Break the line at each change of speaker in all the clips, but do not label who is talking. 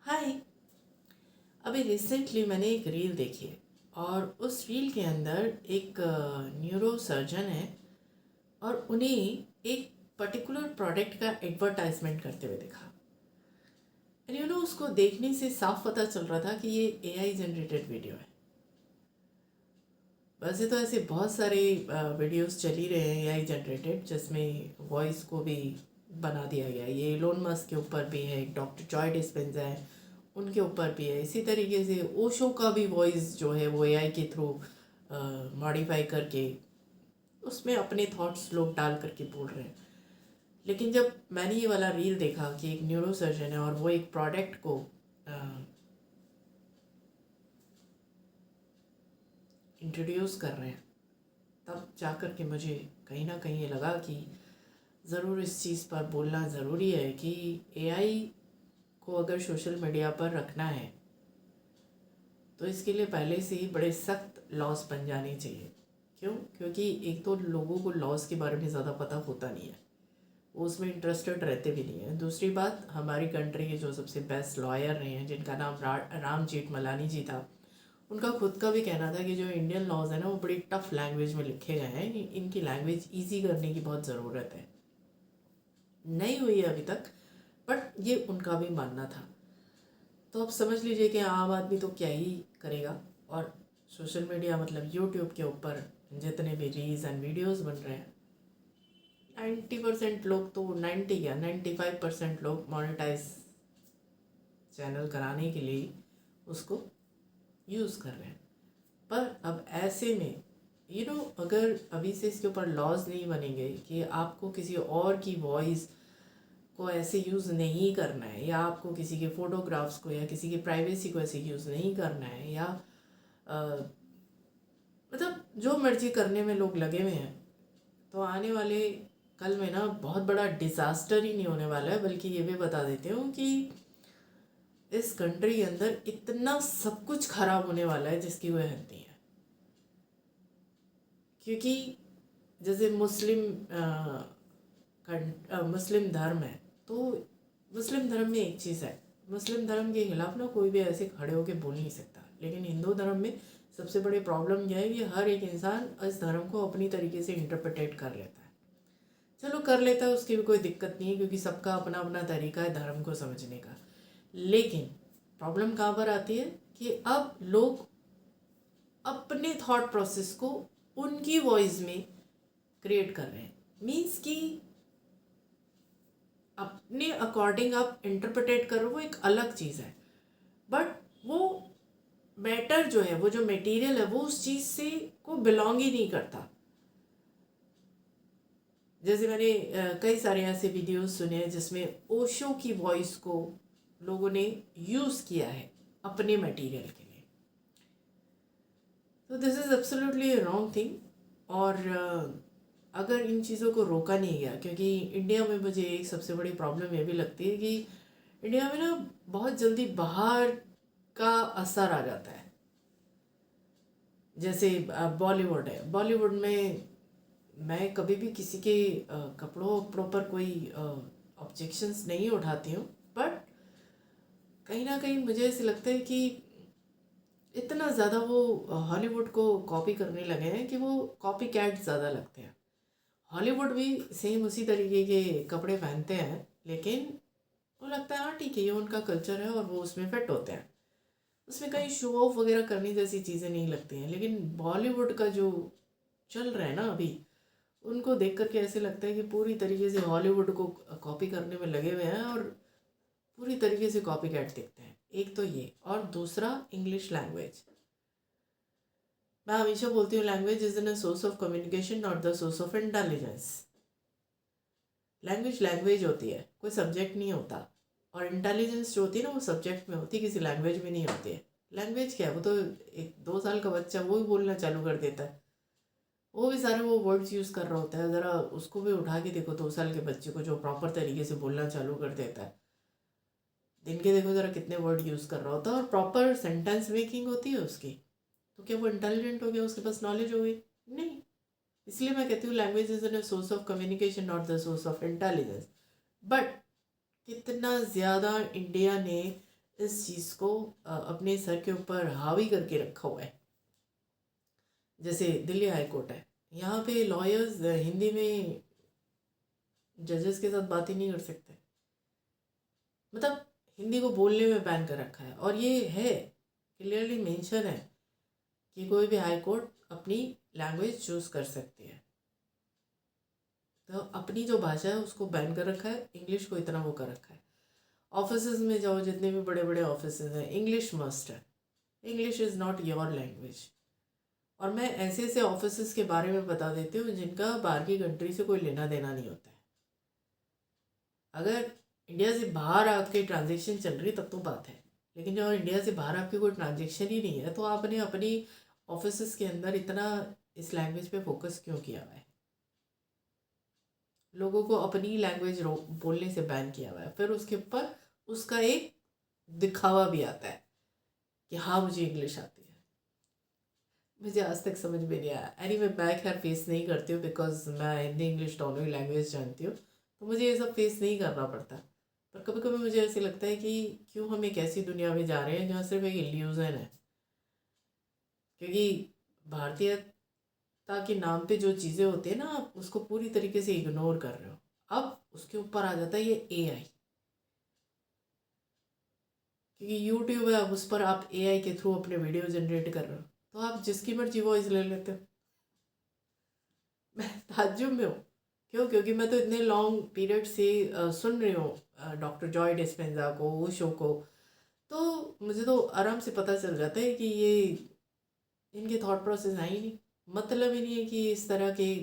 हाय। अभी रिसेंटली मैंने एक रील देखी है और उस रील के अंदर एक न्यूरो सर्जन है और उन्हें एक पर्टिकुलर प्रोडक्ट का एडवर्टाइजमेंट करते हुए देखा। एंड उसको देखने से साफ पता चल रहा था कि ये एआई जनरेटेड वीडियो है। वैसे तो ऐसे बहुत सारे वीडियोस चल ही रहे हैं एआई जनरेटेड, जिसमें वॉइस को भी बना दिया गया है। ये इलोन मस्क के ऊपर भी है, डॉक्टर जॉय डिस्पेंजा है, उनके ऊपर भी है। इसी तरीके से ओशो का भी वॉइस जो है वो एआई के थ्रू मॉडिफाई करके उसमें अपने थॉट्स लोग डाल करके बोल रहे हैं। लेकिन जब मैंने ये वाला रील देखा कि एक न्यूरो सर्जन है और वो एक प्रोडक्ट को इंट्रोड्यूस कर रहे हैं, तब जा कर के मुझे कहीं ना कहीं ये लगा कि ज़रूर इस चीज़ पर बोलना ज़रूरी है कि एआई को अगर सोशल मीडिया पर रखना है तो इसके लिए पहले से ही बड़े सख्त लॉज बन जाने चाहिए। क्यों? क्योंकि एक तो लोगों को लॉज के बारे में ज़्यादा पता होता नहीं है, वो उसमें इंटरेस्टेड रहते भी नहीं है। दूसरी बात, हमारी कंट्री के जो सबसे बेस्ट लॉयर रहे हैं, जिनका नाम राम जेठमलानी जी था, उनका खुद का भी कहना था कि जो इंडियन लॉज है ना वो बड़ी टफ लैंग्वेज में लिखे गए हैं, इनकी लैंग्वेज ईजी करने की बहुत ज़रूरत है। नहीं हुई है अभी तक, बट ये उनका भी मानना था। तो अब समझ लीजिए कि आम आदमी तो क्या ही करेगा। और सोशल मीडिया मतलब यूट्यूब के ऊपर जितने भी रील्स एंड वीडियोस बन रहे हैं, 90% लोग तो 90 या 95% लोग मोनेटाइज चैनल कराने के लिए उसको यूज़ कर रहे हैं। पर अब ऐसे में अगर अभी से इसके ऊपर लॉज नहीं बनेंगे कि आपको किसी और की वॉइस को ऐसे यूज़ नहीं करना है, या आपको किसी के फ़ोटोग्राफ्स को या किसी की प्राइवेसी को ऐसे यूज़ नहीं करना है, या मतलब जो मर्जी करने में लोग लगे हुए हैं, तो आने वाले कल में ना बहुत बड़ा डिज़ास्टर ही नहीं होने वाला है, बल्कि ये भी बता देती हूँ कि इस कंट्री के अंदर इतना सब कुछ खराब होने वाला है जिसकी कोई हद नहीं है। क्योंकि जैसे मुस्लिम धर्म है, तो मुस्लिम धर्म में एक चीज़ है, मुस्लिम धर्म के खिलाफ ना कोई भी ऐसे खड़े होके बोल नहीं सकता। लेकिन हिंदू धर्म में सबसे बड़ी प्रॉब्लम यह है कि हर एक इंसान इस धर्म को अपनी तरीके से इंटरप्रेटेट कर लेता है। चलो कर लेता है, उसकी भी कोई दिक्कत नहीं है, क्योंकि सबका अपना अपना तरीका है धर्म को समझने का। लेकिन प्रॉब्लम कहाँ पर आती है कि अब लोग अपने थॉट प्रोसेस को उनकी वॉइस में क्रिएट कर रहे हैं। मीन्स कि अपने अकॉर्डिंग आप इंटरप्रेटेट करो, वो एक अलग चीज़ है, बट वो मैटर जो है, वो जो मटेरियल है, वो उस चीज़ से को बिलोंग ही नहीं करता। जैसे मैंने कई सारे ऐसे वीडियोस सुने हैं जिसमें ओशो की वॉइस को लोगों ने यूज़ किया है अपने मटेरियल के लिए। तो this is absolutely wrong thing. और अगर इन चीज़ों को रोका नहीं गया, क्योंकि इंडिया में मुझे एक सबसे बड़ी प्रॉब्लम ये भी लगती है कि इंडिया में ना बहुत जल्दी बाहर का असर आ जाता है। जैसे बॉलीवुड है, बॉलीवुड में मैं कभी भी किसी के कपड़ों वपड़ों पर कोई ऑब्जेक्शंस नहीं उठाती हूँ, बट कहीं ना कहीं मुझे ऐसे लगता है कि इतना ज़्यादा वो हॉलीवुड को कॉपी करने लगे हैं कि वो कॉपी कैट ज़्यादा लगते हैं। हॉलीवुड भी सेम उसी तरीके के कपड़े पहनते हैं, लेकिन वो लगता है हाँ ठीक है, ये उनका कल्चर है और वो उसमें फिट होते हैं। उसमें कहीं शो ऑफ वगैरह करने जैसी चीज़ें नहीं लगती हैं। लेकिन बॉलीवुड का जो चल रहा है ना अभी, उनको देख करके ऐसे लगता है कि पूरी तरीके से हॉलीवुड को कॉपी करने में लगे हुए हैं और पूरी तरीके से कॉपी कैट दिखते हैं। एक तो ये, और दूसरा इंग्लिश लैंग्वेज। मैं हमेशा बोलती हूँ language is in a source of communication, not the source of intelligence. Language language होती है, कोई सब्जेक्ट नहीं होता। और इंटेलिजेंस जो होती है ना, वो सब्जेक्ट में होती है, किसी लैंग्वेज में नहीं होती है। लैंग्वेज क्या है? वो तो एक 2 साल का बच्चा वो भी बोलना चालू कर देता है, वो भी सारे वो वर्ड्स यूज़ कर रहा होता है। ज़रा उसको भी उठा के देखो, 2 साल के बच्चे को जो प्रॉपर तरीके से बोलना चालू कर देता है, दिन के देखो ज़रा कितने वर्ड यूज़ कर रहा होता है और प्रॉपर सेंटेंस मेकिंग होती है उसकी। तो क्या वो इंटेलिजेंट हो गया? उसके पास नॉलेज हो गई? नहीं। इसलिए मैं कहती हूँ language is an source of communication, not the source of intelligence. But कितना ज़्यादा इंडिया ने इस चीज़ को अपने सर के ऊपर हावी करके रखा हुआ है। जैसे दिल्ली हाई कोर्ट है, यहाँ पे लॉयर्स हिंदी में जजेस के साथ बात ही नहीं कर सकते। मतलब हिंदी को बोलने में बैन कर रखा है, और ये है क्लियरली मेंशन है कि कोई भी हाई कोर्ट अपनी लैंग्वेज चूज़ कर सकती है। तो अपनी जो भाषा है उसको बैन कर रखा है, इंग्लिश को इतना वो कर रखा है। ऑफिसेज में जाओ, जितने भी बड़े बड़े ऑफिसेज हैं, इंग्लिश मस्ट है। English is not your language. और मैं ऐसे ऐसे ऑफिसेज के बारे में बता देती हूँ जिनका बाहर की कंट्री से कोई लेना देना नहीं होता है। अगर इंडिया से बाहर आपकी ट्रांजेक्शन चल रही तब तो बात है, लेकिन जब इंडिया से बाहर आपकी कोई ट्रांजेक्शन ही नहीं है तो आपने अपनी ऑफिसेज के अंदर इतना इस लैंग्वेज पे फोकस क्यों किया हुआ है? लोगों को अपनी लैंग्वेज बोलने से बैन किया हुआ है। फिर उसके ऊपर उसका एक दिखावा भी आता है कि हाँ मुझे इंग्लिश आती है। मुझे आज तक समझ में नहीं आया। एनीवे मैं खैर फेस नहीं करती हूँ, बिकॉज मैं हिंदी इंग्लिश दोनों ही लैंग्वेज जानती हूँ, तो मुझे ये सब फेस नहीं करना पड़ता। पर कभी कभी मुझे ऐसे लगता है कि क्यों हम एक ऐसी दुनिया में जा रहे हैं जहाँ सिर्फ एक इल्यूज़न है। क्योंकि भारतीयता के नाम पे जो चीज़ें होती है ना, आप उसको पूरी तरीके से इग्नोर कर रहे हो। अब उसके ऊपर आ जाता है ये एआई, क्योंकि यूट्यूब है, अब उस पर आप एआई के थ्रू अपने वीडियो जनरेट कर रहे हो, तो आप जिसकी मर्जी वॉइस ले लेते हो। मैं ताज्जुब में हूँ। क्यों? क्योंकि मैं तो इतने लॉन्ग पीरियड से सुन रही हूँ डॉक्टर जॉय डिस्पेंजा को, वो शो को, तो मुझे तो आराम से पता चल जाता है कि ये इनके थॉट प्रोसेस है ही नहीं। मतलब ही नहीं है कि इस तरह की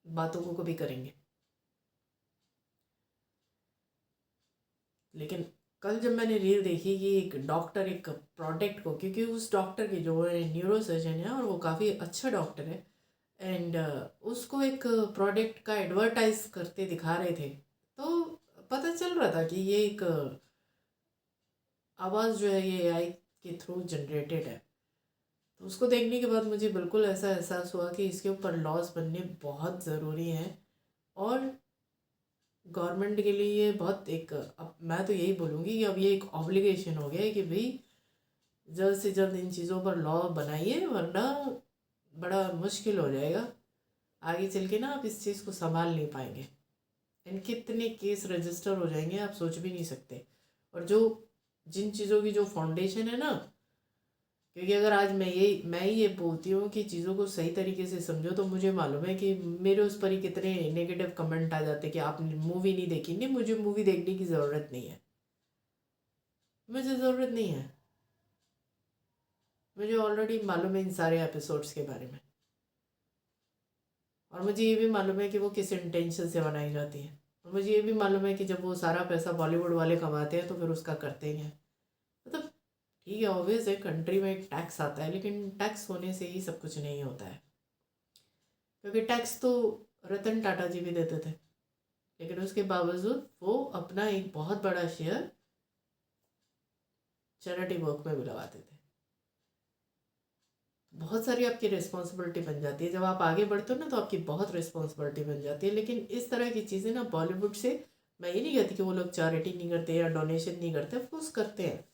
बातों को कभी करेंगे। लेकिन कल जब मैंने रील देखी कि एक डॉक्टर एक प्रोडक्ट को, क्योंकि उस डॉक्टर के जो है न्यूरो सर्जन है और वो काफ़ी अच्छा डॉक्टर है, एंड उसको एक प्रोडक्ट का एडवर्टाइज करते दिखा रहे थे, तो पता चल रहा था कि ये एक आवाज़ जो है ये एआई के थ्रू जनरेटेड है। तो उसको देखने के बाद मुझे बिल्कुल ऐसा एहसास हुआ कि इसके ऊपर लॉज बनने बहुत ज़रूरी हैं। और गवर्नमेंट के लिए ये बहुत एक, अब मैं तो यही बोलूँगी कि अब ये एक ऑब्लिगेशन हो गया है कि भाई जल्द से जल्द इन चीज़ों पर लॉ बनाइए, वरना बड़ा मुश्किल हो जाएगा आगे चल के ना। आप इस चीज़ को संभाल नहीं पाएंगे। इनके इतने केस रजिस्टर हो जाएंगे आप सोच भी नहीं सकते। और जो जिन चीज़ों की जो फाउंडेशन है ना, क्योंकि अगर आज मैं ही ये बोलती हूँ कि चीज़ों को सही तरीके से समझो, तो मुझे मालूम है कि मेरे उस पर ही कितने नेगेटिव कमेंट आ जाते कि आपने मूवी नहीं देखी। नहीं, मुझे मूवी देखने की ज़रूरत नहीं है। मुझे ज़रूरत नहीं है। मुझे ऑलरेडी मालूम है इन सारे एपिसोड्स के बारे में, और मुझे ये भी मालूम है कि वो किस इंटेंशन से बनाई जाती है। और मुझे ये भी मालूम है कि जब वो सारा पैसा बॉलीवुड वाले कमाते हैं तो फिर उसका करते ही हैं। मतलब ठीक है, ऑब्वियस है कंट्री में एक टैक्स आता है, लेकिन टैक्स होने से ही सब कुछ नहीं होता है। क्योंकि टैक्स तो रतन टाटा जी भी देते थे, लेकिन उसके बावजूद वो अपना एक बहुत बड़ा शेयर चैरिटी वर्क में भी लगाते थे। बहुत सारी आपकी रिस्पॉन्सिबिलिटी बन जाती है जब आप आगे बढ़ते हो ना, तो आपकी बहुत रिस्पॉन्सिबिलिटी बन जाती है। लेकिन इस तरह की चीज़ें ना बॉलीवुड से, मैं ये नहीं कहती कि वो लोग चैरिटी नहीं करते या डोनेशन नहीं करते, ऑफकोर्स करते हैं,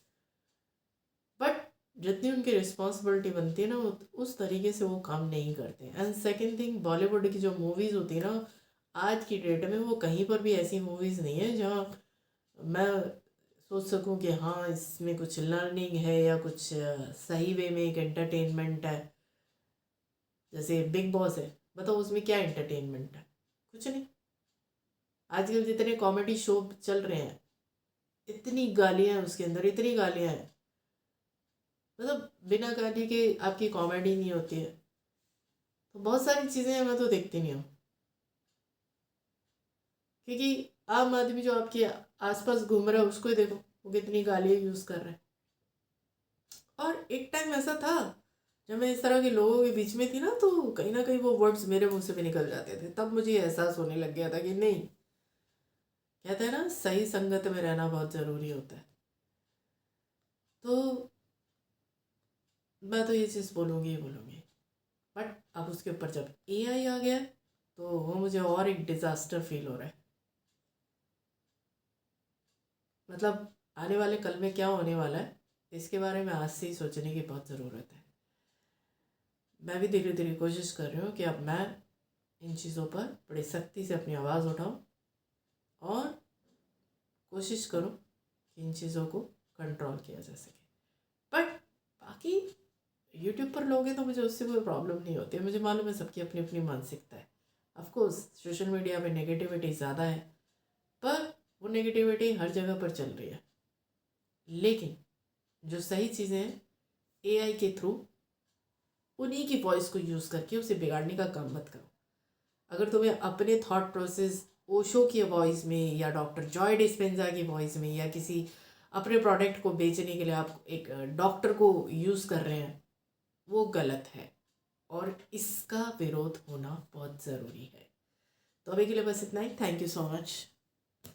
बट जितनी उनकी रिस्पॉन्सिबिलिटी बनती है ना उस तरीके से वो काम नहीं करते। एंड सेकेंड थिंग, बॉलीवुड की जो मूवीज़ होती है ना आज की डेट में, वो कहीं पर भी ऐसी मूवीज़ नहीं है जहाँ मैं सोच सकूं कि हाँ इसमें कुछ लर्निंग है या कुछ सही वे में एक एंटरटेनमेंट है। जैसे बिग बॉस है, बताओ उसमें क्या एंटरटेनमेंट है? कुछ नहीं। आजकल जितने कॉमेडी शो चल रहे हैं, इतनी गालियाँ हैं उसके अंदर, इतनी गालियाँ हैं, मतलब बिना गाली के आपकी कॉमेडी नहीं होती है। तो बहुत सारी चीज़ें हैं, मैं तो देखती नहीं हूँ, क्योंकि आम आदमी जो आपके आसपास घूम रहा है उसको ही देखो, वो कितनी गालियाँ यूज़ कर रहे हैं। और एक टाइम ऐसा था जब मैं इस तरह के लोगों के बीच में थी ना कहीं वो वर्ड्स मेरे मुंह से भी निकल जाते थे। तब मुझे एहसास होने लग गया था कि नहीं, कहते हैं ना सही संगत में रहना बहुत ज़रूरी होता है। तो मैं तो ये चीज़ बोलूँगी ही बोलूँगी। बट अब उसके ऊपर जब एआई आ गया तो वो मुझे और एक डिज़ास्टर फील हो रहा है। मतलब आने वाले कल में क्या होने वाला है इसके बारे में आज से ही सोचने की बहुत ज़रूरत है। मैं भी धीरे धीरे कोशिश कर रही हूँ कि अब मैं इन चीज़ों पर बड़ी सख्ती से अपनी आवाज़ उठाऊँ और कोशिश करूँ कि इन चीज़ों को कंट्रोल किया जा सके। बट बाकी यूट्यूब पर लोग हैं तो मुझे उससे कोई प्रॉब्लम नहीं होती है। मुझे मालूम है सबकी अपनी अपनी मानसिकता है। ऑफकोर्स सोशल मीडिया में नेगेटिविटी ज़्यादा है, पर वो नेगेटिविटी हर जगह पर चल रही है। लेकिन जो सही चीज़ें हैं एआई के थ्रू उन्हीं की वॉइस को यूज़ करके उसे बिगाड़ने का काम मत करो। अगर तुम्हें अपने थॉट प्रोसेस ओशो की वॉइस में या डॉक्टर जॉय डिस्पेंजा की वॉइस में या किसी अपने प्रोडक्ट को बेचने के लिए आप एक डॉक्टर को यूज़ कर रहे हैं, वो गलत है और इसका विरोध होना बहुत ज़रूरी है। तो अभी के लिए बस इतना ही। Thank you so much.